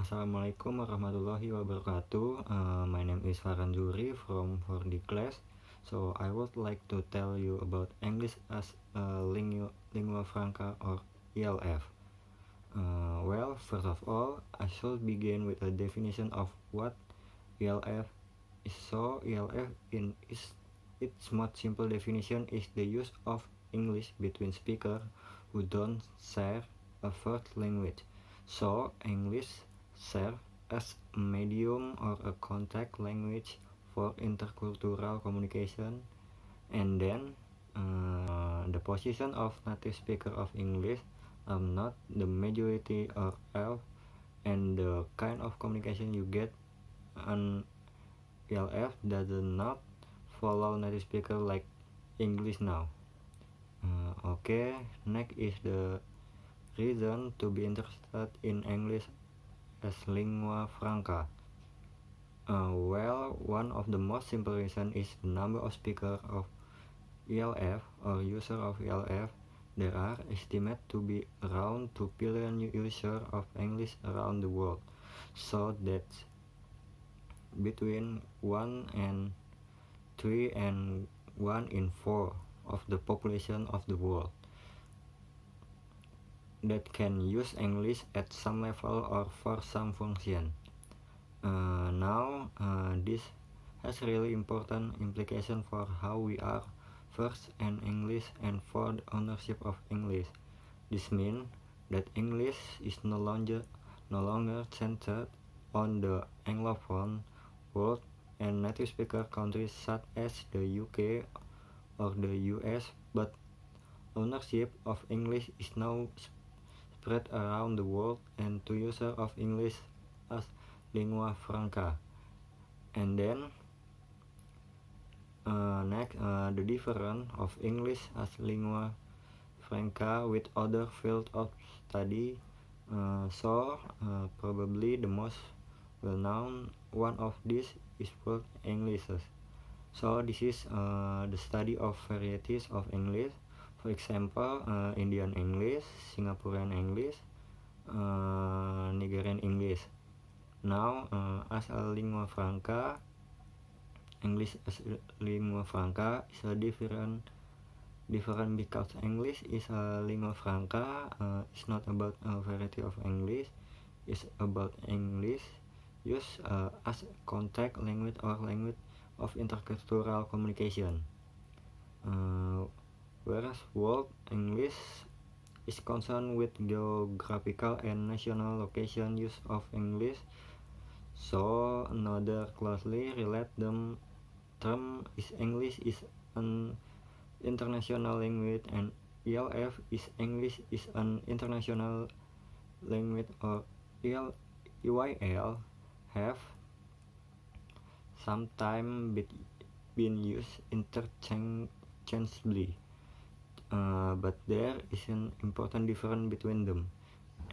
Assalamualaikum warahmatullahi wabarakatuh. My name is Farhan Zuri from 4D class. So I would like to tell you about English as a lingua franca or ELF. First of all, I should begin with a definition of what ELF is. So ELF in its most simple definition is the use of English between speakers who don't share a first language. So English serve as a medium or a contact language for intercultural communication, and then the position of native speaker of English are not the majority or elf, and the kind of communication you get on ELF does not follow native speaker like English now. Next is the reason to be interested in English as lingua franca. One of the most simple reasons is the number of speakers of ELF or users of ELF. There are estimated to be around 2 billion users of English around the world, so that's between 1 and 3 and 1 in 4 of the population of the world that can use English at some level or for some function. This has really important implication for how we are versed in English and for the ownership of English. This means that English is no longer centered on the Anglophone world and native speaker countries such as the UK or the US, but ownership of English is now spread around the world and to users of English as lingua franca. And then next, the difference of English as lingua franca with other fields of study. Probably the most well-known one of these is World English. So this is the study of varieties of English. For example, Indian English, Singaporean English, Nigerian English. Now, as a lingua franca, English as a lingua franca is a different because English is a lingua franca. It's not about a variety of English. It's about English used as a contact language or language of intercultural communication. Whereas World English is concerned with geographical and national location use of English. So another closely related term is English is an international language, and ELF is English is an international language, or EYL have sometimes been used interchangeably, but there is an important difference between them.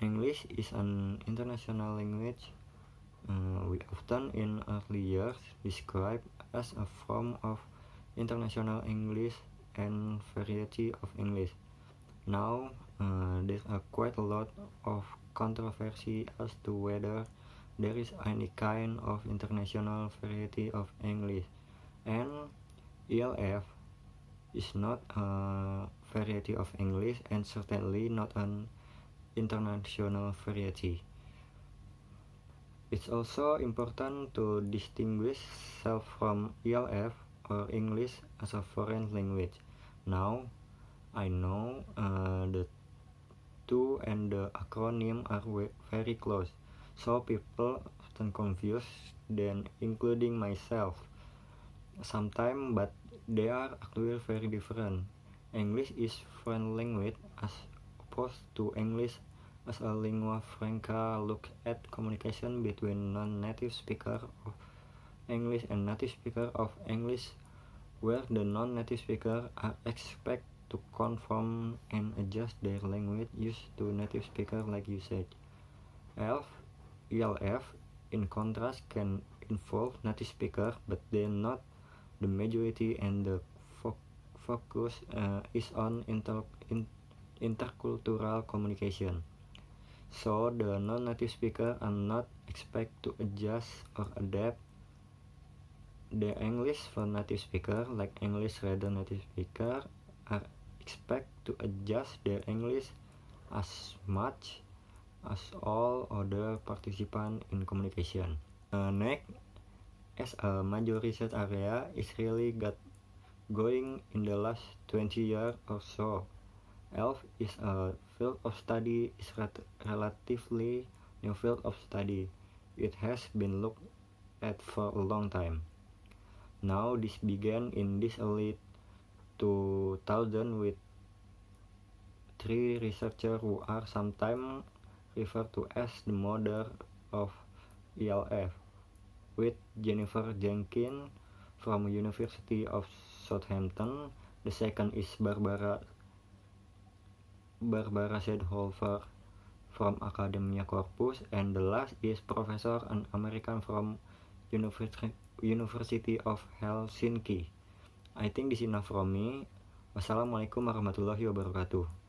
English is an international language. We often in early years described as a form of international English and variety of English. Now, there's quite a lot of controversy as to whether there is any kind of international variety of English, and ELF is not a variety of English and certainly not an international variety. It's also important to distinguish self from ELF or English as a foreign language. Now, I know the two and the acronym are very close, so people often confuse them, including myself sometimes, but they are actually very different. English is foreign language as opposed to English as a lingua franca. Look at communication between non-native speakers of English and native speakers of English, where the non-native speakers are expected to conform and adjust their language use to native speakers, like you said. ELF, in contrast, can involve native speakers, but they're not the majority, and the focus is on intercultural communication. So the non-native speaker are not expect to adjust or adapt the English for native speaker, like English rather native speaker are expect to adjust their English as much as all other participants in communication. Next, as a major research area is really got going in the last 20 years or so. ELF is a field of study is relatively new field of study. It has been looked at for a long time. Now this began in this early 2000 with three researchers who are sometimes referred to as the mother of ELF, with Jennifer Jenkins from University of Southampton. The second is Barbara Schedholfer from Academia Corpus, and the last is Professor an American from University of Helsinki. I think this is enough from me. Wassalamualaikum warahmatullahi wabarakatuh.